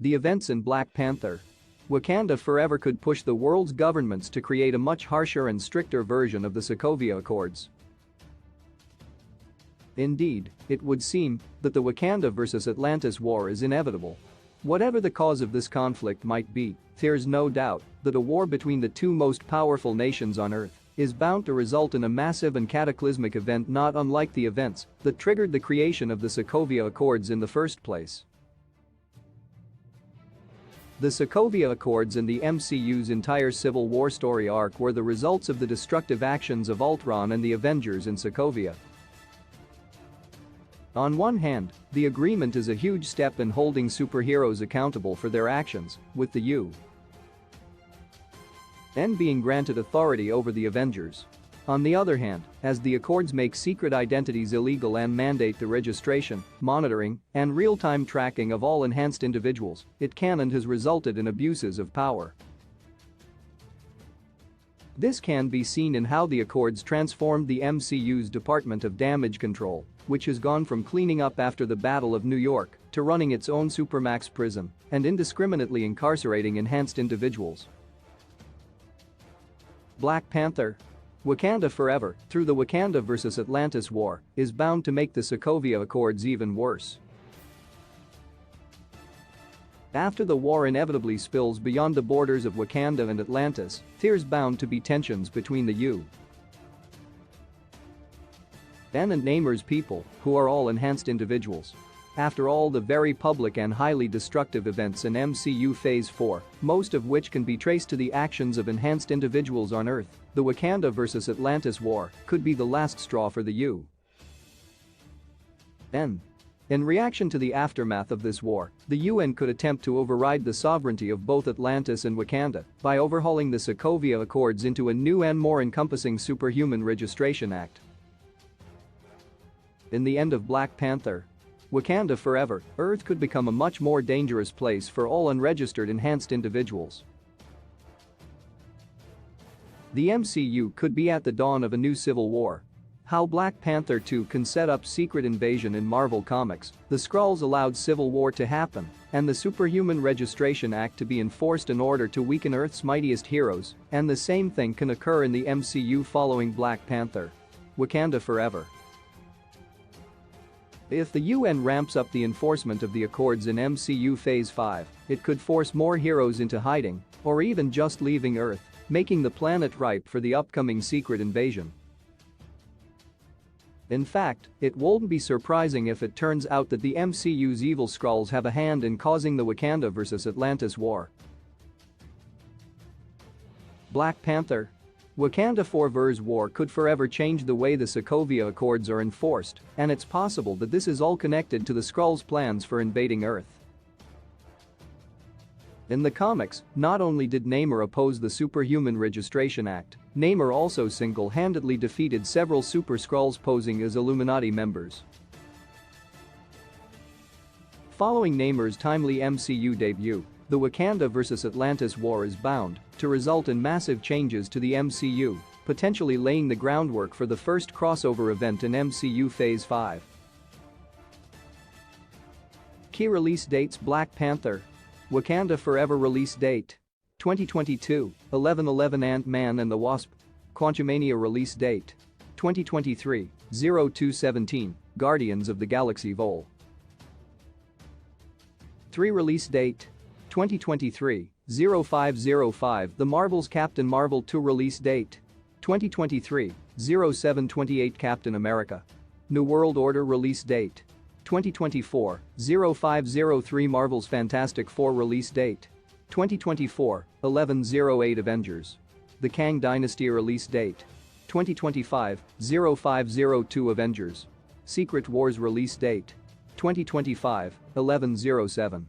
The events in Black Panther. Wakanda Forever could push the world's governments to create a much harsher and stricter version of the Sokovia Accords. Indeed, it would seem that the Wakanda versus Atlantis war is inevitable. Whatever the cause of this conflict might be, there's no doubt that a war between the two most powerful nations on Earth is bound to result in a massive and cataclysmic event not unlike the events that triggered the creation of the Sokovia Accords in the first place. The Sokovia Accords and the MCU's entire Civil War story arc were the results of the destructive actions of Ultron and the Avengers in Sokovia. On one hand, the agreement is a huge step in holding superheroes accountable for their actions, with the UN being granted authority over the Avengers. On the other hand, as the Accords make secret identities illegal and mandate the registration, monitoring, and real-time tracking of all enhanced individuals, it can and has resulted in abuses of power. This can be seen in how the Accords transformed the MCU's Department of Damage Control, which has gone from cleaning up after the Battle of New York to running its own supermax prison and indiscriminately incarcerating enhanced individuals. Black Panther. Wakanda Forever, through the Wakanda vs. Atlantis war, is bound to make the Sokovia Accords even worse. After the war inevitably spills beyond the borders of Wakanda and Atlantis, there's bound to be tensions between the UN and Namor's people, who are all enhanced individuals. After all the very public and highly destructive events in MCU Phase 4, most of which can be traced to the actions of enhanced individuals on Earth, the Wakanda vs. Atlantis war could be the last straw for the UN. In reaction to the aftermath of this war, the UN could attempt to override the sovereignty of both Atlantis and Wakanda by overhauling the Sokovia Accords into a new and more encompassing Superhuman Registration Act. In the end of Black Panther. Wakanda Forever, Earth could become a much more dangerous place for all unregistered enhanced individuals. The MCU could be at the dawn of a new civil war. How Black Panther 2 can set up secret invasion in Marvel Comics, the Skrulls allowed civil war to happen, and the Superhuman Registration Act to be enforced in order to weaken Earth's mightiest heroes, and the same thing can occur in the MCU following Black Panther. Wakanda Forever. If the UN ramps up the enforcement of the Accords in MCU Phase 5, it could force more heroes into hiding, or even just leaving Earth, making the planet ripe for the upcoming secret invasion. In fact, it won't be surprising if it turns out that the MCU's evil Skrulls have a hand in causing the Wakanda vs. Atlantis war. Black Panther. Wakanda Forever's war could forever change the way the Sokovia Accords are enforced, and it's possible that this is all connected to the Skrulls' plans for invading Earth. In the comics, not only did Namor oppose the Superhuman Registration Act, Namor also single-handedly defeated several Super Skrulls posing as Illuminati members. Following Namor's timely MCU debut, the Wakanda vs. Atlantis war is bound to result in massive changes to the MCU, potentially laying the groundwork for the first crossover event in MCU Phase 5. Key release dates: Black Panther. Wakanda Forever release date: 2022, 11/11. Ant-Man and the Wasp. Quantumania release date: 2023, 02/17, Guardians of the Galaxy Vol. 3 release date: 2023, 05/05. The Marvel's Captain Marvel 2 release date: 2023, 07/28. Captain America. New World Order release date: 2024, 05/03. Marvel's Fantastic Four release date: 2024, 11/08. Avengers. The Kang Dynasty release date: 2025, 05/02. Avengers. Secret Wars release date: 2025, 11/07.